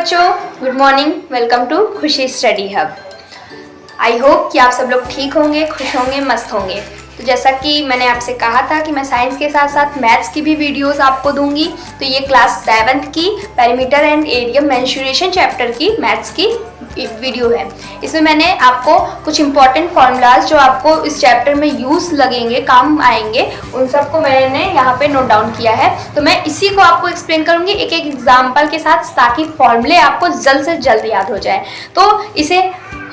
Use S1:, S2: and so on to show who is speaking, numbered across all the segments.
S1: बच्चों, good morning. Welcome to खुशी study hub. I hope कि आप सब लोग ठीक होंगे, खुश होंगे, मस्त होंगे। तो जैसा कि मैंने आपसे कहा था कि मैं साइंस के साथ साथ मैथ्स की भी वीडियोस आपको दूंगी। तो ये क्लास 7th की perimeter and area mensuration chapter की मैथ्स की वीडियो है। इसमें मैंने आपको कुछ इंपॉर्टेंट फॉर्मूलाज जो आपको इस चैप्टर में यूज़ लगेंगे, काम आएंगे, उन सबको मैंने यहाँ पे नोट डाउन किया है। तो मैं इसी को आपको एक्सप्लेन करूँगी एक एक एग्जाम्पल के साथ, ताकि फॉर्मूले आपको जल्द से जल्द याद हो जाए। तो इसे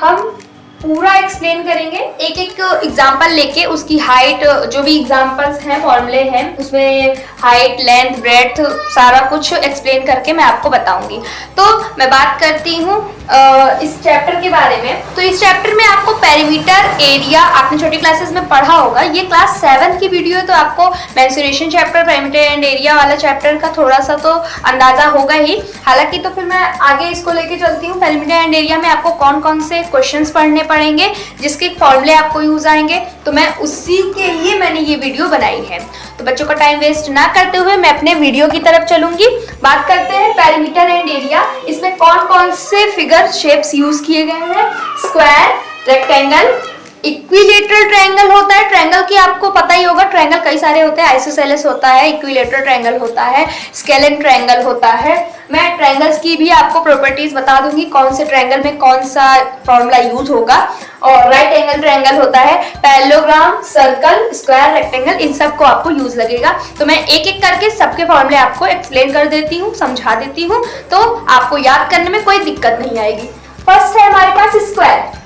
S1: हम पूरा एक्सप्लेन करेंगे, एक एक एग्जाम्पल लेके उसकी हाइट, जो भी एग्जाम्पल्स हैं, फॉर्मूले हैं, उसमें हाइट, लेंथ, ब्रेड्थ सारा कुछ एक्सप्लेन करके मैं आपको बताऊंगी। तो मैं बात करती हूँ इस चैप्टर के बारे में। तो इस चैप्टर में आपको पेरीमीटर, एरिया आपने छोटी क्लासेस में पढ़ा होगा। ये क्लास 7 की वीडियो है, तो आपको mensuration chapter, perimeter and area वाला चैप्टर का थोड़ा सा तो अंदाजा होगा ही। हालांकि तो फिर मैं आगे इसको लेके चलती हूँ। पेरीमीटर एंड एरिया में आपको कौन कौन से क्वेश्चंस पढ़ने पड़ेंगे, जिसके फॉर्मूले आपको यूज आएंगे, तो मैं उसी के लिए मैंने ये वीडियो बनाई है। तो बच्चों का टाइम वेस्ट ना करते हुए मैं अपने वीडियो की तरफ चलूंगी। बात करते हैं पेरीमीटर एंड एरिया। इसमें कौन कौन से फिगर शेप्स यूज किए गए हैं। स्क्वायर, रेक्टेंगल, इक्विलेटरल ट्रायंगल होता है। ट्रायंगल की आपको पता ही होगा, ट्रायंगल कई सारे होते हैं। आइसोसेलेस होता है, इक्विलेटरल ट्रायंगल होता है, स्केलेन ट्रायंगल होता है। मैं ट्रायंगल्स की भी आपको प्रॉपर्टीज बता दूंगी, कौन से ट्रायंगल में कौन सा फॉर्मूला यूज होगा। और राइट एंगल ट्रायंगल होता है, पैरेललोग्राम, सर्कल, स्क्वायर, रेक्टेंगल, इन सब को आपको यूज लगेगा। तो मैं एक एक करके सबके फॉर्मूले आपको एक्सप्लेन कर देती हूँ, समझा देती हूँ, तो आपको याद करने में कोई दिक्कत नहीं आएगी। फर्स्ट है हमारे पास स्क्वायर।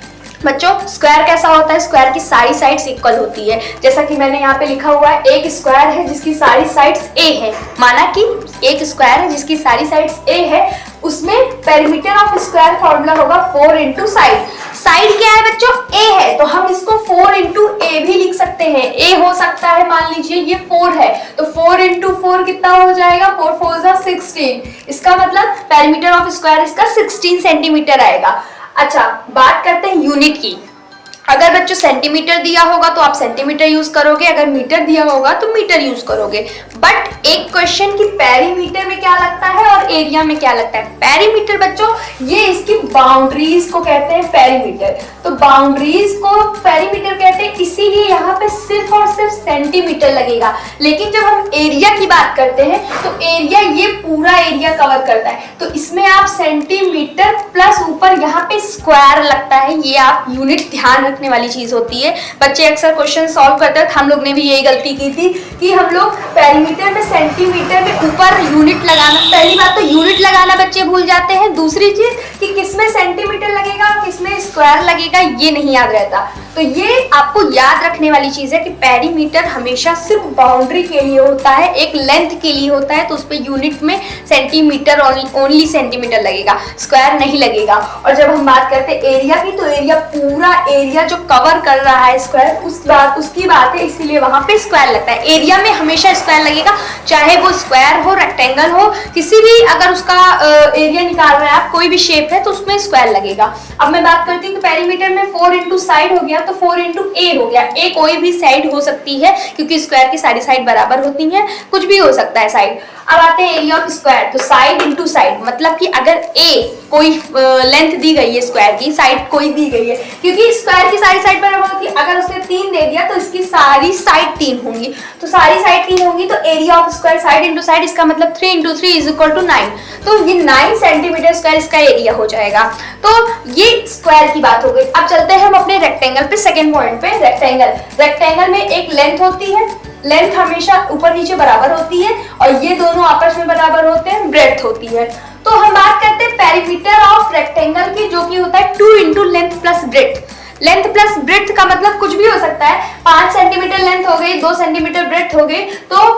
S1: बच्चों, स्क्वायर कैसा होता है? स्क्वायर की सारी साइड्स इक्वल होती है। जैसा कि मैंने यहाँ पे लिखा हुआ है, एक स्क्वायर है जिसकी सारी साइड्स ए है। माना कि एक स्क्वायर है जिसकी सारी साइड्स ए है, उसमें पेरीमीटर ऑफ स्क्वायर फॉर्मूला होगा 4 इंटू साइड। साइड क्या है बच्चों? ए है, तो हम इसको 4 इंटू ए भी लिख सकते हैं। ए हो सकता है, मान लीजिए ये 4 है, तो 4 इंटू 4 कितना हो जाएगा? 4 4 जा 16। इसका मतलब पेरीमीटर ऑफ स्क्वायर इसका 16 सेंटीमीटर आएगा। अच्छा, बात करते हैं यूनिट की। अगर बच्चों सेंटीमीटर दिया होगा तो आप सेंटीमीटर यूज करोगे, अगर मीटर दिया होगा तो मीटर यूज करोगे। बट एक क्वेश्चन की पेरीमीटर में क्या लगता है और एरिया में क्या लगता है। पेरीमीटर बच्चों, ये इसकी बाउंड्रीज को कहते हैं पेरीमीटर। तो बाउंड्रीज को पेरीमीटर कहते हैं, इसीलिए यहाँ पे सिर्फ और सिर्फ सेंटीमीटर लगेगा। लेकिन जब हम एरिया की बात करते हैं तो एरिया ये पूरा एरिया कवर करता है, तो इसमें आप सेंटीमीटर प्लस ऊपर यहाँ पे स्क्वायर लगता है। ये आप यूनिट ध्यान रखने वाली चीज होती है। बच्चे अक्सर क्वेश्चन सॉल्व करते हैं, हम लोग ने भी यही गलती की थी कि हम लोग पेरीमीटर में सेंटीमीटर के ऊपर यूनिट लगाना, पहली बात तो यूनिट लगाना बच्चे भूल जाते हैं। दूसरी चीज कि किसमें सेंटीमीटर लगेगा और किसमें स्क्वायर लगेगा, ये नहीं याद रहता। तो ये आपको याद रखने वाली चीज है कि पेरीमीटर हमेशा सिर्फ बाउंड्री के लिए होता है, एक लेंथ के लिए होता है, तो उस पे यूनिट में सेंटीमीटर, ओनली सेंटीमीटर लगेगा, स्क्वायर नहीं लगेगा। और जब हम बात करते हैं एरिया की, तो एरिया पूरा एरिया जो कवर कर रहा है स्क्वायर, उसकी बात है, इसीलिए वहां पे स्क्वायर लगता है। एरिया में हमेशा स्क्वायर लगेगा, चाहे वो स्क्वायर हो, रेक्टेंगल हो, किसी भी, अगर उसका एरिया निकाल रहे हैं आप, कोई भी शेप है तो उसमें स्क्वायर लगेगा। अब मैं बात करती हूँ कि पेरीमीटर में 4 इंटू साइड हो गया, तो 4 इंटू ए हो गया। ए कोई भी साइड हो सकती है, क्योंकि स्क्वायर की सारी साइड बराबर होती हैं, कुछ भी हो सकता है साइड। अब आते हैं एरिया ऑफ स्क्वायर। तो साइड इंटू साइड, मतलब कि अगर ए कोई लेंथ दी गई है स्क्वायर की, साइड कोई दी गई है, क्योंकि स्क्वायर की सारी साइड बराबर होती है। अगर उसने 3 दे दिया तो इसकी सारी साइड 3 होंगी, तो सारी साइड 3 होंगी, तो area of square side into side, इसका मतलब 3 इंटू 3 इज इक्वल टू 9। तो ये 9 सेंटीमीटर स्क्वायर इसका एरिया हो जाएगा। तो ये स्क्वायर की बात हो गई। अब चलते हैं हम अपने रेक्टेंगल पे, सेकेंड पॉइंट पे। रेक्टेंगल में एक लेंथ होती है, लेंथ हमेशा ऊपर नीचे बराबर होती है, और ये दोनों आपस में बराबर होते हैं, ब्रेड्थ होती है। तो हम बात करते हैं पेरीमीटर ऑफ रेक्टेंगल की, जो कि होता है 2 into length plus breadth. Length plus breadth का मतलब कुछ भी हो सकता है। 5 सेंटीमीटर लेंथ हो गई, 2 सेंटीमीटर ब्रेड्थ हो गई, तो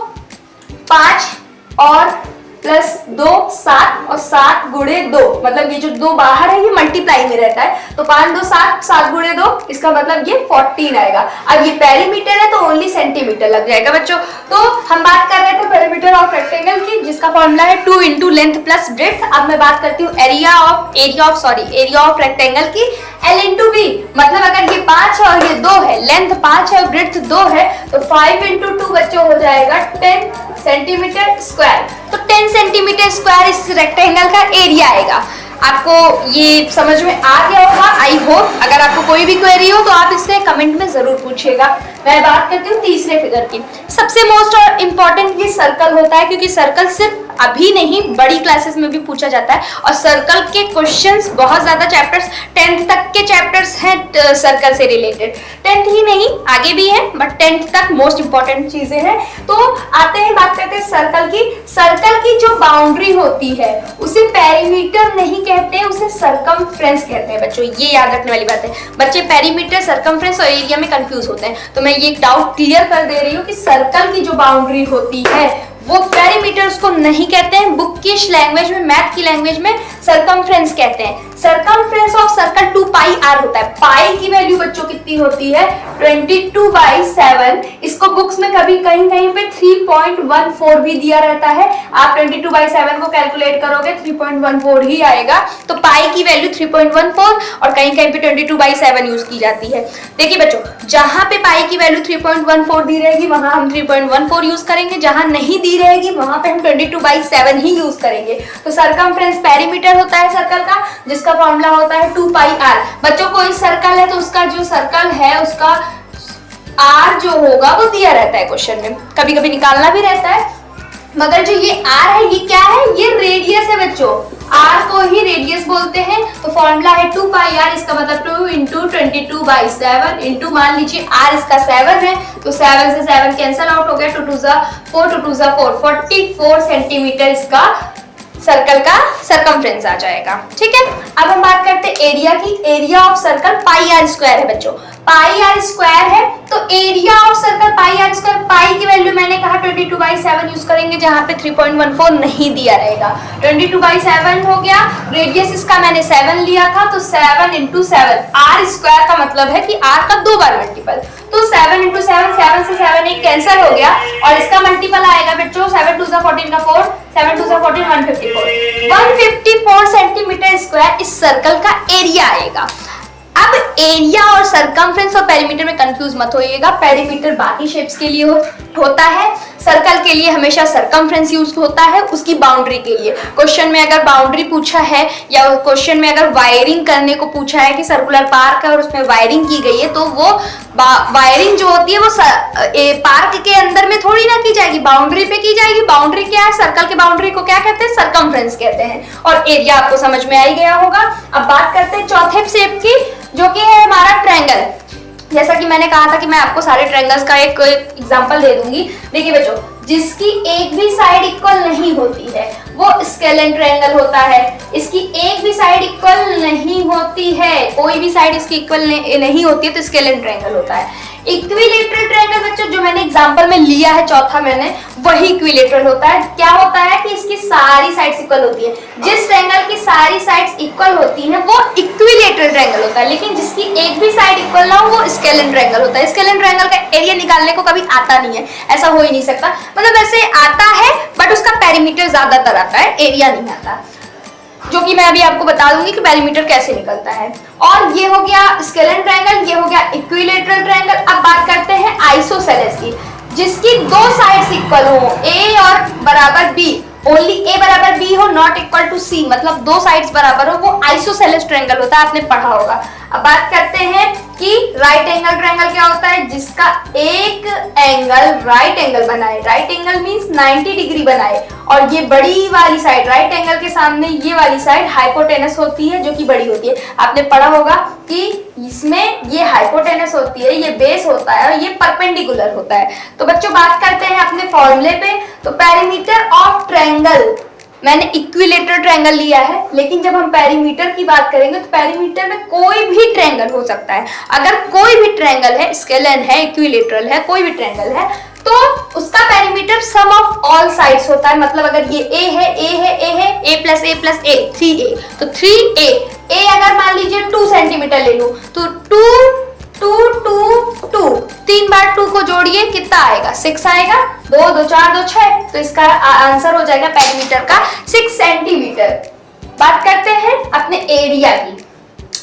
S1: 5 और प्लस 2 7, और 7 गुणे 2, मतलब ये जो 2 बाहर है ये मल्टीप्लाई में रहता है, तो 5 2 7, 7 गुणे 2, इसका मतलब ये 14 आएगा। अब ये पेरीमीटर है तो ओनली सेंटीमीटर लग जाएगा बच्चों। तो हम बात कर रहे थे पेरीमीटर ऑफ रेक्टेंगल की, जिसका फॉर्मूला है 2 इंटू लेंथ प्लस ब्रेड्थ। अब मैं बात करती हूँ एरिया ऑफ रेक्टेंगल की, L इंटू बी। मतलब अगर ये 5 है और ये 2 है, लेंथ 5 है और ब्रेड्थ 2 है, तो 5 इंटू 2 बच्चों हो जाएगा 10 सेंटीमीटर स्क्वायर। तो 10 सेंटीमीटर स्क्वायर इस रेक्टेंगल का एरिया आएगा। आपको ये समझ में आ गया होगा आई होप। अगर आपको कोई भी क्वेरी हो तो आप इससे कमेंट में जरूर पूछिएगा। मैं बात करती हूँ तीसरे फिगर की। सबसे मोस्ट इम्पॉर्टेंट ये सर्कल होता है, क्योंकि सर्कल सिर्फ अभी नहीं बड़ी क्लासेस में भी पूछा जाता है, और सर्कल के क्वेश्चंस बहुत ज्यादा चैप्टर्स 10th तक के चैप्टर्स हैं सर्कल से रिलेटेड। 10th ही नहीं आगे भी है, बट 10th तक मोस्ट इंपॉर्टेंट चीजें हैं। तो आते हैं, बात करते हैं सर्कल की। सर्कल की जो बाउंड्री होती है उसे पेरीमीटर नहीं कहते, उसे सरकमफ्रेंस कहते हैं बच्चों। ये याद रखने वाली बात है। बच्चे पेरीमीटर, सरकमफ्रेंस और एरिया में कंफ्यूज होते हैं, तो मैं ये डाउट क्लियर कर दे रही हूँ कि सर्कल की जो बाउंड्री होती है वो पेरीमीटर उसको नहीं कहते हैं। बुकिश लैंग्वेज में, मैथ की लैंग्वेज में सरकमफ्रेंस कहते हैं। Circumference of circle 2 pi r होता है। पाई की वैल्यू बच्चों कितनी होती है? 22/7। इसको बुक्स में कभी कहीं कहीं पे 3.14 भी दिया रहता है। आप 22/7 को कैलकुलेट करोगे 3.14 ही आएगा। तो पाई की वैल्यू 3.14 और कहीं कहीं पे 22/7 यूज की जाती है। देखिए बच्चों, जहां पे पाई की वैल्यू 3.14 दी रहेगी वहां हम 3.14 यूज करेंगे, जहां नहीं दी रहेगी वहां पे हम 22/7 ही यूज करेंगे। तो सरकमफ्रेंस पेरीमीटर होता है सर्कल का, जिसका फॉर्मूला होता है 2 पाई आर। बच्चों कोई सर्कल है तो उसका जो सर्कल है उसका आर जो होगा वो दिया रहता है क्वेश्चन में, कभी कभी निकालना भी रहता है। मगर जो ये आर है ये क्या है? ये रेडियस है बच्चों। आर को ही रेडियस बोलते हैं। तो फॉर्मूला है 2 पाई आर, इसका मतलब 2 × 22/7 इंटू, मान लीजिए आर इसका 7 है तो 7 से 7 कैंसल आउट हो गया, 2 2 4 2 2 4 44 सेंटीमीटर इसका सर्कल का सरकमफ्रेंस आ जाएगा। ठीक है, अब हम बात करते हैं एरिया की। Area of circle pi r square है बच्चों। पाई आर स्क्वायर है तो area of circle pi r square. Pi की वैल्यू मैंने कहा 22/7 यूज करेंगे, जहां पे 3.14 नहीं दिया रहेगा। 22/7 हो गया। रेडियस इसका मैंने 7 लिया था तो 7 × 7 आर स्क्वायर का मतलब है कि आर का 2 बार मल्टीपल। तो 7 × 7, 7 से 7 एक कैंसिल हो गया और इसका मल्टीपल आएगा बच्चों 7 2 14 का 4, 7 2 14 154 सेंटीमीटर स्क्वायर इस सर्कल का एरिया आएगा। अब एरिया और सरकमफ्रेंस और पेरीमीटर में कंफ्यूज मत होइएगा। पेरीमीटर बाकी शेप्स के लिए होता है, सर्कल के लिए हमेशा सरकमफ्रेंस यूज होता है उसकी बाउंड्री के लिए। क्वेश्चन में अगर बाउंड्री पूछा है या क्वेश्चन में अगर वायरिंग करने को पूछा है कि सर्कुलर पार्क है और उसमें वायरिंग की गई है, तो वो वायरिंग जो होती है वो पार्क के अंदर में थोड़ी ना की जाएगी, बाउंड्री पे की जाएगी। बाउंड्री क्या है? सर्कल के बाउंड्री को क्या कहते हैं? सरकमफ्रेंस कहते हैं। और एरिया आपको समझ में आ ही गया होगा। अब बात करते हैं चौथे शेप की, जो कि है हमारा ट्रायंगल। जैसा कि मैंने कहा था कि मैं आपको सारे ट्रायंगल्स का एक एग्जांपल दे दूंगी। देखिए बच्चों, जिसकी एक भी साइड इक्वल नहीं होती है वो स्केलेन ट्रायंगल होता है। इसकी एक भी साइड इक्वल नहीं होती है, कोई भी साइड इसकी इक्वल नहीं होती है तो स्केलेन ट्रायंगल होता है। इक्विलेटरल ट्रायंगल बच्चों जो मैंने एग्जांपल में लिया है चौथा मैंने, वही इक्विलेटरल होता है। क्या होता है कि इसकी सारी साइड्स इक्वल होती है। जिस ट्रायंगल की सारी साइड्स इक्वल होती हैं वो इक्विलेटरल ट्रायंगल होता है, लेकिन जिसकी एक भी साइड इक्वल ना हो वो स्केलेन ट्रायंगल होता है। स्केलेन ट्रायंगल का एरिया निकालने को कभी आता नहीं है, ऐसा हो ही नहीं सकता। मतलब वैसे आता है बट उसका पेरीमीटर ज्यादातर आता है, एरिया नहीं आता, जो कि मैं अभी आपको बता दूंगी कि पेरीमीटर कैसे निकलता है। और ये हो गया स्केलेन ट्रायंगल, ये हो गया इक्विलेटरल ट्रायंगल। अब बात करते हैं आइसोसेलेस की, जिसकी 2 साइड्स इक्वल हो, ए और बराबर बी, ओनली ए बराबर बी हो, नॉट इक्वल टू सी, मतलब 2 साइड्स बराबर हो, वो आइसोसेलेस ट्रायंगल होता है, आपने पढ़ा होगा। अब बात करते हैं कि राइट एंगल ट्रायंगल क्या होता है, जिसका एक एंगल राइट एंगल बनाए। राइट एंगल मींस 90 डिग्री बनाए, और ये बड़ी वाली साइड राइट एंगल के सामने ये वाली साइड हाइपोटेनस होती है, जो कि बड़ी होती है। आपने पढ़ा होगा कि इसमें ये हाइपोटेनस होती है, ये बेस होता है और ये परपेंडिकुलर होता है। तो बच्चों बात करते हैं अपने फॉर्मूले पे। तो पेरीमीटर ऑफ ट्रायंगल, मैंने इक्विलेटरल ट्रायंगल लिया है, लेकिन जब हम पेरीमीटर की बात करेंगे तो पेरीमीटर में कोई भी ट्रायंगल हो सकता है। अगर कोई भी ट्रायंगल है, स्केलेन है, इक्विलेटरल है, कोई भी ट्रायंगल है, तो उसका perimeter sum of all sides होता है। मतलब अगर ये ए है, ए है, ए है, a + a + a 3a, तो 3a, a अगर मान लीजिए 2 सेंटीमीटर ले लूं तो 2 2 2 2 3 बार 2 को जोड़िए कितना आएगा? 6 आएगा। 2 2 4 2 6, तो इसका आंसर हो जाएगा पेरीमीटर का 6 सेंटीमीटर। बात करते हैं अपने एरिया की।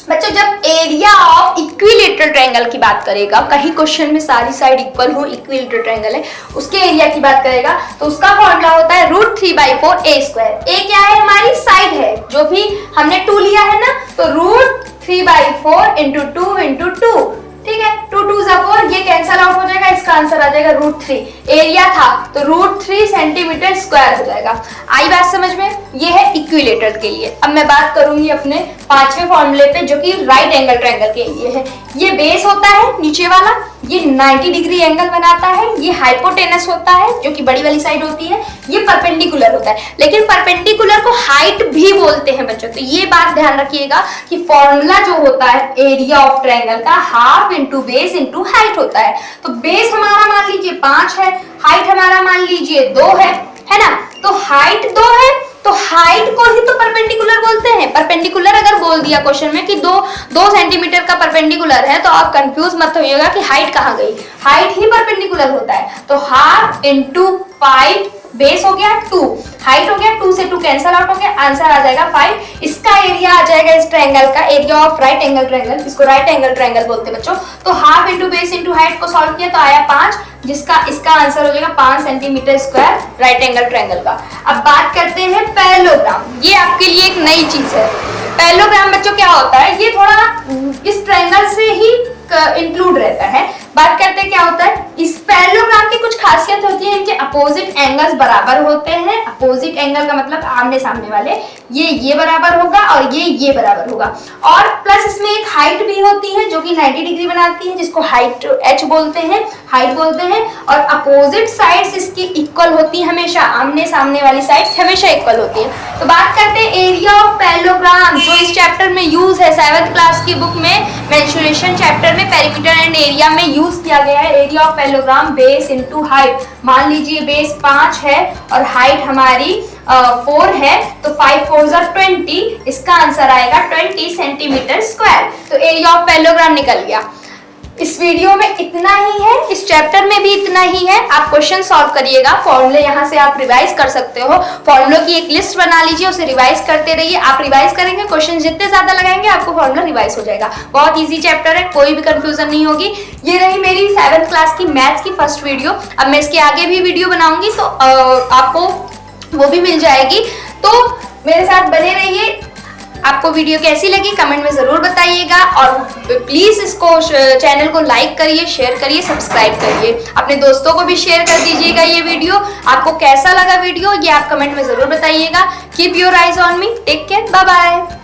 S1: बच्चों जब एरिया ऑफ इक्विलेटरल ट्रायंगल की बात करेगा, कहीं क्वेश्चन में सारी साइड इक्वल हो, इक्विलेटरल ट्रायंगल है, उसके एरिया की बात करेगा तो उसका फॉर्मूला होता है √3/4 a स्क्वायर। ए क्या है? हमारी साइड है, जो भी हमने 2 लिया है ना, तो √3/4 × 2 × 2, ठीक है, 2 2 4, ये कैंसल आउट हो जाएगा, इसका आंसर आ जाएगा √3। एरिया था तो √3 सेंटीमीटर स्क्वायर हो जाएगा। आई बात समझ में? ये है इक्विलेटरल के लिए। अब मैं बात करूंगी अपने 5वें फॉर्मूले पे, जो कि राइट एंगल ट्रायंगल के लिए है। ये बेस होता है नीचे वाला, ये 90 डिग्री एंगल बनाता है, ये हाइपोटेनस होता है जो कि बड़ी वाली साइड होती है, ये परपेंडिकुलर होता है, लेकिन परपेंडिकुलर को हाइट भी बोलते हैं बच्चों। तो ये बात ध्यान रखिएगा कि फॉर्मूला जो होता है एरिया ऑफ ट्रायंगल का half into base into height होता है। तो बेस हमारा मान लीजिए 5 है, हाइट हमारा मान लीजिए 2 है ना, तो हाइट 2 है, तो हाइट को ही तो परपेंडिकुलर बोलते हैं। परपेंडिकुलर अगर बोल दिया क्वेश्चन में कि 2 सेंटीमीटर का परपेंडिकुलर है, तो आप कंफ्यूज मत होइएगा कि हाइट कहाँ गई, हाइट ही परपेंडिकुलर होता है। तो हाफ इंटू 5, बेस हो गया 2, हाइट हो गया 2 से 2 कैंसल आउट हो गया, आंसर आ जाएगा 5। इसका एरिया आ जाएगा इस ट्रायंगल का, area of right angle triangle, इसको राइट एंगल ट्रायंगल बोलते हैं बच्चों। तो half into base into height को सॉल्व किया तो आया 5, जिसका इसका आंसर हो जाएगा 5 centimetre square right angle triangle का। अब बात करते हैं पैरेललोग्राम। ये आपके लिए एक नई चीज है। पैरेललोग्राम बच्चों क्या होता है? ये थोड़ा इस ट्रायंगल से ही इंक्लूड रहता है। बात करते हैं क्या होता है। इस पैरेललोग्राम की कुछ खासियत होती है, इनके अपोजिट एंगल्स बराबर होते हैं। अपोजिट एंगल का मतलब आमने सामने वाले, ये बराबर होगा और ये बराबर होगा, और प्लस इसमें एक हाइट भी होती है जो कि 90 डिग्री बनाती है, जिसको हाइट h बोलते हैं, हाइट बोलते हैं। और अपोजिट साइड्स इसकी इक्वल होती है हमेशा, आमने सामने वाली साइड्स हमेशा इक्वल होती है। तो बात करते हैं एरिया ऑफ पैरेललोग्राम, जो इस चैप्टर में यूज है 7th क्लास की बुक में, मेंसुरेशन चैप्टर में पेरिमीटर एंड एरिया में यूज किया गया है। Area of parallelogram base into height, मान लीजिए बेस 5 है और हाइट हमारी 4 है, तो 5 4 20, इसका आंसर आएगा 20 सेंटीमीटर स्क्वायर। तो एरिया ऑफ पैरेललोग्राम निकल गया। इस वीडियो में इतना ही है, इस चैप्टर में भी इतना ही है। आप क्वेश्चन सॉल्व करिएगा, फॉर्मूले यहाँ से आप रिवाइज कर सकते हो। फॉर्मूलों की एक लिस्ट बना लीजिए, उसे रिवाइज करते रहिए। आप रिवाइज करेंगे, क्वेश्चन जितने ज्यादा लगाएंगे आपको फॉर्मूला रिवाइज हो जाएगा। बहुत इजी चैप्टर है, कोई भी कंफ्यूजन नहीं होगी। ये रही मेरी 7th क्लास की मैथ्स की फर्स्ट वीडियो। अब मैं इसके आगे भी वीडियो बनाऊंगी, तो आपको वो भी मिल जाएगी। तो मेरे साथ बने रहिए। आपको वीडियो कैसी लगी कमेंट में जरूर बताइएगा, और प्लीज इसको चैनल को लाइक करिए, शेयर करिए, सब्सक्राइब करिए। अपने दोस्तों को भी शेयर कर दीजिएगा ये वीडियो। आपको कैसा लगा वीडियो ये आप कमेंट में जरूर बताइएगा। Keep your eyes on me, take care, bye bye.